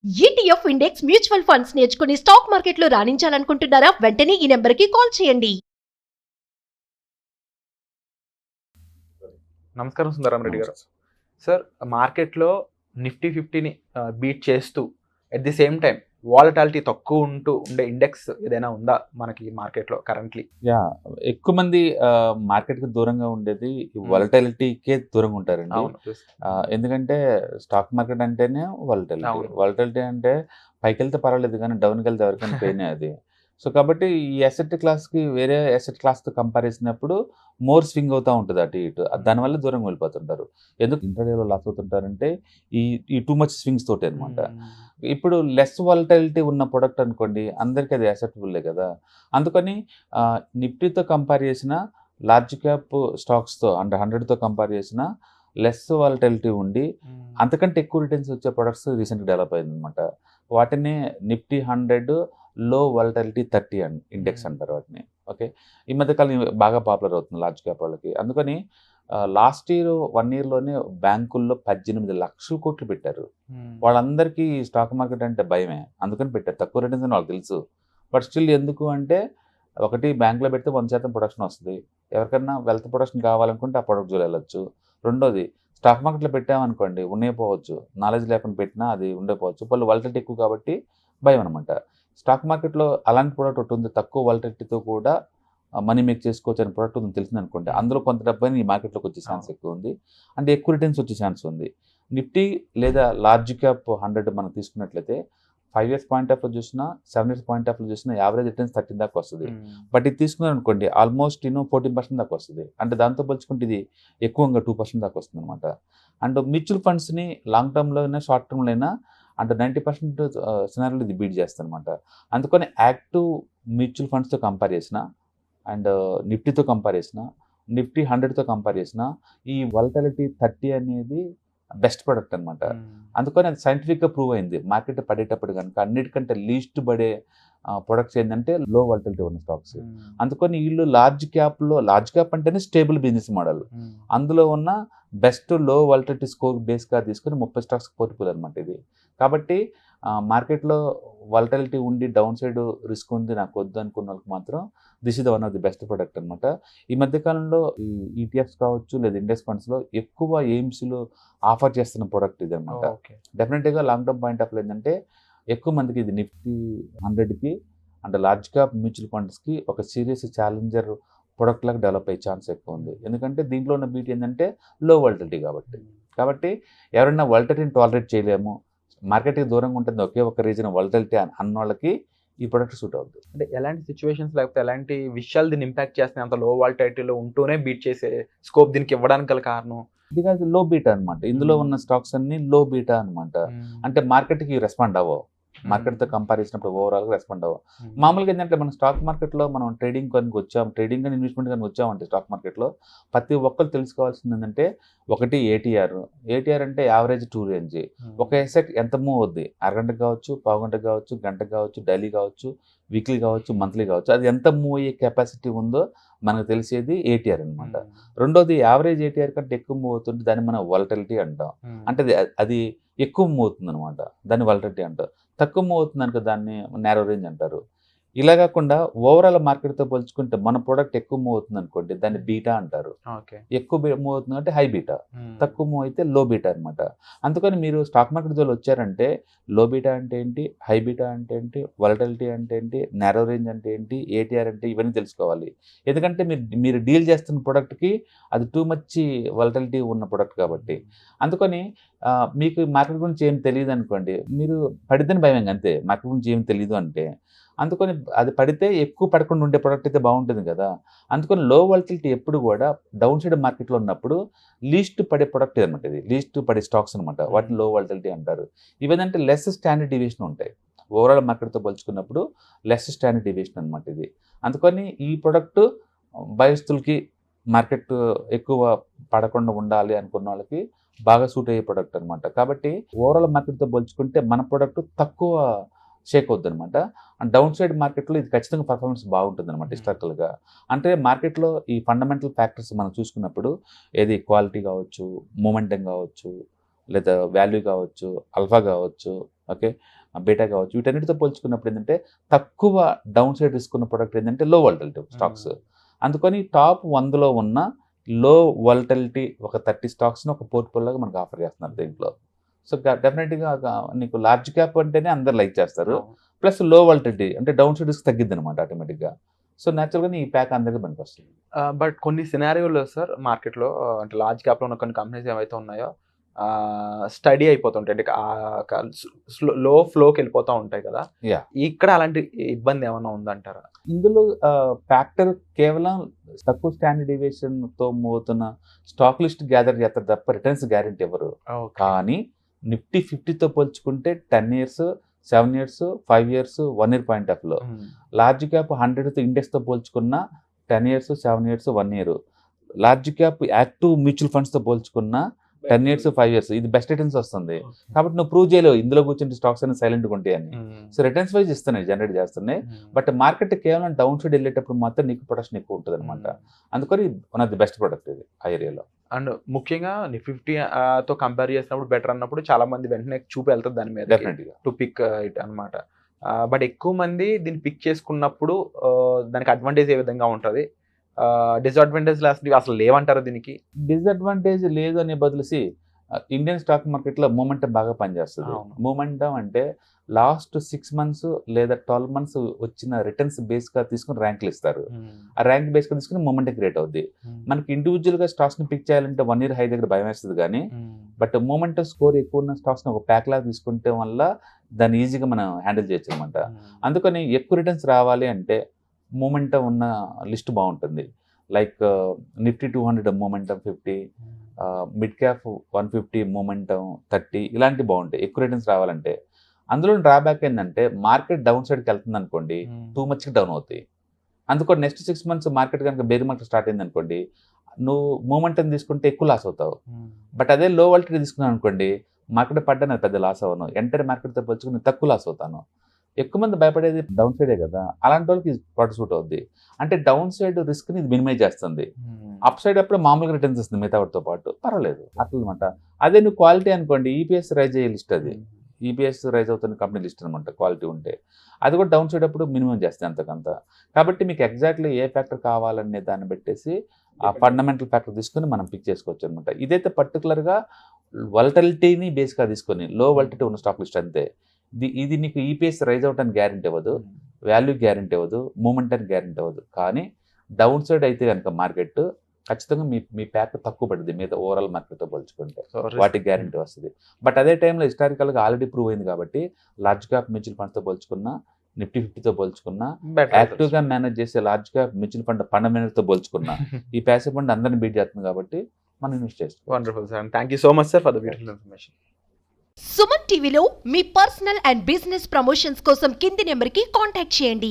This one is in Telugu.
ఈటీఎఫ్ ఇండెక్స్ మ్యూచువల్ ఫండ్స్ నేర్చుకుని స్టాక్ మార్కెట్లో రాణించాలనుకుంటున్నారా? వెంటనే ఈ నెంబర్కి కాల్ చేయండి. నమస్కారం సుందరామరెడ్డి గారు. సార్, మార్కెట్లో నిఫ్టీ 50ని బీట్ చేస్తూ at the same time volatility తక్కువ ఉండే ఇండెక్స్ ఏదైనా ఉందా మనకి మార్కెట్లో కరెంట్లీ? ఎక్కువ మంది మార్కెట్కి దూరంగా ఉండేది వాలటాలిటీకే దూరంగా ఉంటారండి. ఎందుకంటే స్టాక్ మార్కెట్ అంటేనే వాలటాలిటీ అంటే పైకి వెళ్తే పర్వాలేదు కానీ డౌన్కి వెళ్తే ఎవరికైనా పెయినే అది. సో కాబట్టి ఈ అసెట్ క్లాస్కి వేరే అసెట్ క్లాస్తో కంపేర్ చేసినప్పుడు మోర్ స్వింగ్ అవుతూ ఉంటుంది అటు ఇటు. దానివల్ల దూరంగా వెళ్ళిపోతుంటారు. ఎందుకు ఇంటర్వ్యూలో లాస్ అవుతుంటారంటే ఈ టూ మచ్ స్వింగ్స్ తోటి అనమాట. ఇప్పుడు లెస్ వాలటాలిటీ ఉన్న ప్రొడక్ట్ అనుకోండి, అందరికీ అది యాక్సెప్టబుల్లే కదా. అందుకని నిఫ్టీతో కంపేర్ చేసిన లార్జ్ క్యాప్ స్టాక్స్తో అంటే 100తో కంపేర్ చేసిన లెస్ వాలటాలిటీ ఉండి అంతకంటే ఎక్కువ రిటర్న్స్ వచ్చే ప్రొడక్ట్స్ రీసెంట్గా డెవలప్ అయిందనమాట. వాటిని నిఫ్టీ 100 లో వాలటాలిటీ 30 ఇండెక్స్ అంటారు వాటిని. ఓకే, ఈ మధ్యకాలం బాగా పాపులర్ అవుతుంది లార్జ్ క్యాప్ వాళ్ళకి. అందుకని లాస్ట్ ఇయర్ 1 ఇయర్లోనే బ్యాంకుల్లో 18 లక్షల కోట్లు పెట్టారు. వాళ్ళందరికీ స్టాక్ మార్కెట్ అంటే భయమే, అందుకని పెట్టారు. తక్కువ రిటర్న్స్ అని వాళ్ళకి తెలుసు. బట్ స్టిల్ ఎందుకు అంటే, ఒకటి బ్యాంకులో పెడితే 100% ప్రొడక్షన్ వస్తుంది. ఎవరికైనా వెల్త్ ప్రొడక్షన్ కావాలనుకుంటే ఆ ప్రొడక్ట్ జోలి వెళ్ళొచ్చు. రెండోది, స్టాక్ మార్కెట్లో పెట్టామనుకోండి ఉండేపోవచ్చు, నాలెడ్జ్ లేకుండా పెట్టినా అది ఉండేపోవచ్చు. వాళ్ళు వాలటాలిటీ ఎక్కువ కాబట్టి భయం అనమాట. స్టాక్ మార్కెట్లో అలాంటి ప్రోడక్ట్ ఒకటి ఉంది, తక్కువ వాలటాలిటీతో కూడా మనీ మేక్ చేసుకోవచ్చు అనే ప్రోడక్ట్ ఉంది తెలిసింది అనుకోండి. అందులో కొంత డబ్బుని ఈ మార్కెట్లోకి వచ్చే ఛాన్స్ ఎక్కువ ఉంది, అంటే ఎక్కువ రిటర్న్స్ వచ్చే ఛాన్స్ ఉంది. నిఫ్టీ లేదా లార్జ్ క్యాప్ 100 మనం తీసుకున్నట్లయితే 5 years పాయింట్ ఆఫ్ చూసినా 7 years పాయింట్ ఆఫ్ చూసినా యావరేజ్ రిటర్న్స్ 13 దాకా వస్తుంది. బట్ ఇది తీసుకున్నాను అనుకోండి ఆల్మోస్ట్ 14% దాకా వస్తుంది. అంటే దాంతో పోల్చుకుంటే ఇది ఎక్కువగా 2% దాకా వస్తుంది అనమాట. అండ్ మ్యూచువల్ ఫండ్స్ని లాంగ్ టర్మ్లో అయినా షార్ట్ టర్మ్లో అయినా అంటే 90% సినారీలో ఇది బీట్ చేస్తుంది అనమాట. అందుకని యాక్టివ్ మ్యూచువల్ ఫండ్స్తో కంపేర్ చేసిన అండ్ నిఫ్టీతో కంపేర్ చేసిన, నిఫ్టీ 100తో కంపేర్ చేసిన ఈ వాలటాలిటీ 30 అనేది బెస్ట్ ప్రొడక్ట్ అనమాట. అందుకని అది సైంటిఫిక్గా ప్రూవ్ అయింది. మార్కెట్ పడేటప్పుడు కనుక అన్నిటికంటే లీస్ట్ పడే ప్రొడక్ట్స్ ఏంటంటే లో వాలటాలిటీ ఉన్న స్టాక్స్. అందుకని వీళ్ళు లార్జ్ క్యాప్ అంటేనే స్టేబుల్ బిజినెస్ మోడల్. అందులో ఉన్న బెస్ట్ లో వాలటాలిటీ స్కోర్ బేస్గా తీసుకొని 30 స్టాక్స్ పోర్ట్ఫోలియో అనమాట ఇది. కాబట్టి మార్కెట్లో వాలటాలిటీ ఉండి డౌన్ సైడ్ రిస్క్ ఉంది నాకు వద్దు అనుకున్న వాళ్ళకి మాత్రం this is the one of the best product అనమాట. ఈ మధ్యకాలంలో ఈ ఈటీఎఫ్స్ కావచ్చు లేదా ఇండెక్స్ ఫండ్స్లో ఎక్కువ ఎయిమ్స్లో ఆఫర్ చేస్తున్న ప్రొడక్ట్ ఇది అనమాట. డెఫినెట్గా long term point of view ఏంటంటే ఎక్కువ మందికి ఇది నిఫ్టీ 100కి అంటే లార్జ్ క్యాప్ మ్యూచువల్ ఫండ్స్కి ఒక సీరియస్ ఛాలెంజర్ ప్రొడక్ట్ లాగా డెవలప్ అయ్యే ఛాన్స్ ఎక్కువ ఉంది. ఎందుకంటే దీంట్లో ఉన్న బీట్ ఏంటంటే లో వాలటాలిటీ కాబట్టి ఎవరైనా వాలటాలిటీని టాలరేట్ చేయలేము, మార్కెట్కి దూరంగా ఉంటుంది ఒకే ఒక రీజన్ వాలటాలిటీ అన్న వాళ్ళకి ఈ ప్రొడక్ట్ సూట్ అవుతుంది. అంటే ఎలాంటి సిచ్యువేషన్స్ లేకపోతే ఎలాంటి విషయాలు దీన్ని ఇంపాక్ట్ చేస్తున్నాయి అంత లో వాలటాలిటీలో ఉంటూనే బీట్ చేసే స్కోప్ దీనికి ఇవ్వడానికి గల కారణం? బికాజ్ లో బీటా అనమాట. ఇందులో ఉన్న స్టాక్స్ అన్ని లో బీటా అనమాట. అంటే మార్కెట్కి రెస్పాండ్ అవ్వవు, మార్కెట్తో కంపేర్ చేసినప్పుడు ఓవరాల్గా రెస్పాండ్ అవ్వవు. మామూలుగా ఏంటంటే మనం స్టాక్ మార్కెట్లో మనం ట్రేడింగ్ కానీ ఇన్వెస్ట్మెంట్ కానీ వచ్చామంటే స్టాక్ మార్కెట్లో ప్రతి ఒక్కరు తెలుసుకోవాల్సింది ఏంటంటే, ఒకటి ఏటీఆర్ అంటే యావరేజ్ 2 రేంజ్. ఒక ఎసెట్ ఎంత మూవ్ అవుద్ది, అరగంటకు కావచ్చు, పావుగంటకు కావచ్చు, గంటకు కావచ్చు, డైలీ కావచ్చు, వీక్లీ కావచ్చు, మంత్లీ కావచ్చు, అది ఎంత మూవ్ అయ్యే కెపాసిటీ ఉందో మనకు తెలిసేది ఏటీఆర్ అనమాట. రెండోది, యావరేజ్ ఏటీఆర్ కంటే ఎక్కువ మూవ్ అవుతుంటే దాన్ని మనం వాలటాలిటీ అంటాం. అంటే అది ఎక్కువ మూవ్ అవుతుంది అనమాట, దాన్ని వాలటాలిటీ అంటాం. తక్కువ మూవ్ అవుతుంది అనుకో దాన్ని నేరో రేంజ్ అంటారు. ఇలా కాకుండా ఓవరాల్ మార్కెట్తో పోల్చుకుంటే మన ప్రోడక్ట్ ఎక్కువ మూవ్ అవుతుంది అనుకోండి దాన్ని బీటా అంటారు. ఎక్కువ మూవ్ అవుతుంది అంటే హై బీటా, తక్కువ మూవ్ అయితే లో బీటా అనమాట. అందుకని మీరు స్టాక్ మార్కెట్ జోలు వచ్చారంటే లో బీటా అంటే ఏంటి, హై బీటా అంటే ఏంటి, వాలటాలిటీ అంటే ఏంటి, నేరో రేంజ్ అంటే ఏంటి, ఏటీఆర్ అంటే ఇవన్నీ తెలుసుకోవాలి. ఎందుకంటే మీరు డీల్ చేస్తున్న ప్రోడక్ట్కి అది టూ మచ్ వాలటాలిటీ ఉన్న ప్రోడక్ట్ కాబట్టి. అందుకని మీకు మార్కెట్ గురించి ఏం తెలియదు అనుకోండి, మీరు పడిద్దని భయం అంతే, మార్కెట్ గురించి ఏం తెలియదు అంటే. అందుకని అది పడితే ఎక్కువ పడకుండా ఉండే ప్రోడక్ట్ అయితే బాగుంటుంది కదా. అందుకని లో వాలటిలిటీ ఎప్పుడు కూడా డౌన్ సైడ్ మార్కెట్లో ఉన్నప్పుడు లీస్ట్ పడే ప్రొడక్ట్ అనమాట. ఇది లీస్ట్ పడే స్టాక్స్ అనమాట, వాటిని లో వాలటిలిటీ అంటారు. ఇవేంటంటే లెస్ స్టాండర్డ్ డివియేషన్ ఉంటాయి ఓవరాల్ మార్కెట్తో పోల్చుకున్నప్పుడు, లెస్ స్టాండర్డ్ డివియేషన్ అనమాట ఇది. అందుకని ఈ ప్రొడక్ట్ భయస్తులకి మార్కెట్ ఎక్కువ పడకుండా ఉండాలి అనుకున్న వాళ్ళకి బాగా సూట్ అయ్యే ప్రొడక్ట్ అనమాట. కాబట్టి ఓవరాల్ మార్కెట్తో పోల్చుకుంటే మన ప్రొడక్ట్ తక్కువ షేక్ అవుద్ది అనమాట. డౌన్ సైడ్ మార్కెట్లో ఇది ఖచ్చితంగా పర్ఫార్మెన్స్ బాగుంటుంది అనమాట హిస్టారికల్గా. అంటే మార్కెట్లో ఈ ఫండమెంటల్ ఫ్యాక్టర్స్ మనం చూసుకున్నప్పుడు ఏది క్వాలిటీ కావచ్చు, మూమెంటం కావచ్చు, లేదా వాల్యూ కావచ్చు, అల్ఫా కావచ్చు, ఓకే, బేటా కావచ్చు, వీటన్నిటితో పోల్చుకున్నప్పుడు ఏంటంటే తక్కువ డౌన్ సైడ్ రిస్క్ ఉన్న ప్రోడక్ట్ ఏంటంటే లో వాలటిలిటీ స్టాక్స్. అందుకని టాప్ 100లో ఉన్న లో వాలటిలిటీ ఒక 30 స్టాక్స్ని ఒక పోర్ట్ఫోలియోగా మనకు ఆఫర్ చేస్తున్నారు దీంట్లో. సో డెఫినెట్గా మీకు లార్జ్ క్యాప్ అంటేనే అందరు లైక్ చేస్తారు, ప్లస్ లో వాలటిలిటీ అంటే డౌన్ సైడ్ రిస్క్ తగ్గిద్ది అనమాట ఆటోమేటిక్గా. సో న్యాచురల్గా ఈ ప్యాక్ అందరికీ పనికి వస్తుంది. బట్ కొన్ని సినారియోలో సార్ మార్కెట్లో అంటే లార్జ్ క్యాప్లో ఉన్న కొన్ని కంపెనీస్ ఏవైతే ఉన్నాయో స్టడీ అయిపోతుంటాయి, అంటే లో ఫ్లోకి వెళ్ళిపోతూ ఉంటాయి కదా. Yeah. ఇక్కడ అలాంటి ఇబ్బంది ఏమైనా ఉందంటారా? ఇందులో ఫ్యాక్టర్ కేవలం తక్కువ స్టాండర్డ్ డీవియేషన్తో మోతున్న స్టాక్ లిస్ట్ గ్యాదర్ చేస్తారు తప్ప రిటర్న్స్ గ్యారెంటీ ఇవ్వరు. కానీ నిఫ్టీ 50తో పోల్చుకుంటే 10 years, 7 years, 5 years, 1 year point of లో, లార్జ్ క్యాప్ 100తో ఇండెక్స్తో పోల్చుకున్న 10 years, 7 years, 1 year, large cap active mutual ఫండ్స్తో పోల్చుకున్న 10 years, 5 years, ఇది బెస్ట్ రిటర్న్స్ వస్తుంది. కాబట్టి నువ్వు ప్రూవ్ చేయలేవు ఇందులో కూర్చుంటే స్టాక్స్ అనేది సైలెంట్గా ఉంటాయి అని. సో రిటర్న్స్ వైజ్ ఇస్తున్నాయి, జనరేట్ చేస్తున్నాయి. బట్ మార్కెట్ కేవలం డౌన్ సైడ్ వెళ్ళేటప్పుడు మాత్రం నీకు ప్రొడక్షన్ ఎక్కువ ఉంటుంది అనమాట. అందుకని one of the best product ఇది ఆ ఏరియాలో. అండ్ ముఖ్యంగా నిఫ్టీ తో కంపేర్ చేసినప్పుడు బెటర్ అన్నప్పుడు చాలా మంది వెంటనే చూపు వెళ్తుంది దాని మీద, డెఫినెట్గా టు పిక్ ఇట్ అనమాట. బట్ ఎక్కువ మంది దీన్ని పిక్ చేసుకున్నప్పుడు దానికి అడ్వాంటేజ్ ఏ విధంగా ఉంటుంది, డిసడ్వాంటేజ్ అసలు లేవంటారు దీనికి? డిసడ్వాంటేజ్ లేదు అనే బదులుసి ఇండియన్ స్టాక్ మార్కెట్లో మూమెంటం బాగా పనిచేస్తుంది. మూమెంటం అంటే లాస్ట్ 6 months లేదా 12 months వచ్చిన రిటర్న్స్ బేస్గా తీసుకుని ర్యాంకులు ఇస్తారు. ఆ ర్యాంక్ బేస్గా తీసుకుని మూమెంటం క్రియేట్ అవుద్ది. మనకి ఇండివిజువల్గా స్టాక్స్ని పిక్ చేయాలంటే 1 year హై దగ్గర భయం వేస్తుంది కానీ, బట్ మూమెంటం స్కోర్ ఎక్కువ ఉన్న స్టాక్స్ని ఒక ప్యాక్ లాగా తీసుకుంటే వల్ల దాన్ని ఈజీగా మనం హ్యాండిల్ చేయొచ్చు అనమాట. అందుకని ఎక్కువ రిటర్న్స్ రావాలి అంటే మూమెంటం ఉన్న లిస్ట్ బాగుంటుంది. Like Nifty 200 momentum 50, mid cap 150 momentum 30, ఇలాంటివి బాగుంటాయి ఎక్కువ రిటర్న్స్ రావాలంటే. అందులో డ్రాబ్యాక్ ఏంటంటే మార్కెట్ డౌన్ సైడ్కి వెళ్తుంది అనుకోండి, టూ మచ్కి డౌన్ అవుతాయి. అందుకని నెక్స్ట్ 6 months మార్కెట్ కనుక బేర్ మార్కెట్ స్టార్ట్ అయింది అనుకోండి, నువ్వు మూమెంటం తీసుకుంటే ఎక్కువ లాస్ అవుతావు. బట్ అదే లో వాలటిలిటీ తీసుకున్నాను అనుకోండి, మార్కెట్ పడ్డా నాకు పెద్ద లాస్ అవ్వను, ఎంటర్ మార్కెట్తో పోల్చుకుని తక్కువ లాస్ అవుతాను. ఎక్కువ మంది భయపడేది డౌన్ సైడే కదా, అలాంటి వాళ్ళకి ప్రొడక్ట్ సూట్ అవుద్ది. అంటే డౌన్ సైడ్ రిస్క్ని ఇది మినిమైజ్ చేస్తుంది, అప్ సైడ్ అప్పుడు మామూలుగా రిటర్న్స్ ఇస్తుంది మిగతా వాటితో పాటు, పర్వాలేదు అట్లా అనమాట. అదే నువ్వు క్వాలిటీ అనుకోండి, ఈపీఎస్ రైజ్ అయ్యే లిస్ట్, అది ఈపీఎస్ రైజ్ అవుతున్న కంపెనీ లిస్ట్ అనమాట. క్వాలిటీ ఉంటే అది కూడా డౌన్ సైడ్ అప్పుడు మినిమం చేస్తాయి అంతకంత. కాబట్టి మీకు ఎగ్జాక్ట్లీ ఏ ఫ్యాక్టర్ కావాలనే దాన్ని పెట్టేసి ఆ ఫండమెంటల్ ఫ్యాక్టర్ తీసుకుని మనం పిక్ చేసుకోవచ్చు అనమాట. ఇదైతే పర్టికులర్గా వాలటిలిటీని బేస్గా తీసుకొని లో వాలటిలిటీ ఉన్న స్టాక్ లిస్ట్ అంతే. ఇది నీకు ఈపీఎస్ రైజ్ అవడానికి గ్యారెంటీ ఇవ్వదు, వాల్యూ గ్యారెంటీ ఇవ్వదు, మూమెంటానికి గ్యారెంటీ ఇవ్వదు. కానీ డౌన్ సైడ్ అయితే కనుక మార్కెట్ ఖచ్చితంగా మీ ప్యాక్ తక్కువ పడుతుంది మిగతా ఓవరాల్ మార్కెట్తో పోల్చుకుంటే, వాటికి గ్యారెంటీ వస్తుంది. బట్ అదే టైంలో హిస్టారికల్గా ఆల్రెడీ ప్రూవ్ అయింది కాబట్టి లార్జ్ క్యాప్ మ్యూచువల్ ఫండ్స్తో పోల్చుకున్నా, నిఫ్టీ 50తో పోల్చుకున్నా, యాక్టివ్గా మేనేజ్ చేసే లార్జ్ క్యాప్ మ్యూచువల్ ఫండ్ ఫండమెంటల్తో పోల్చుకున్నా ఈ ప్యాసివ్ ఫండ్ అందరినీ బీట్ చేస్తుంది కాబట్టి మనం ఇన్వెస్ట్ చేస్తాం. Wonderful sir, thank you so much sir for the beautiful information. Suman టీవీలో మీ పర్సనల్ అండ్ బిజినెస్ ప్రమోషన్స్ కోసం కింది నెంబర్కి కాంటాక్ట్ చేయండి.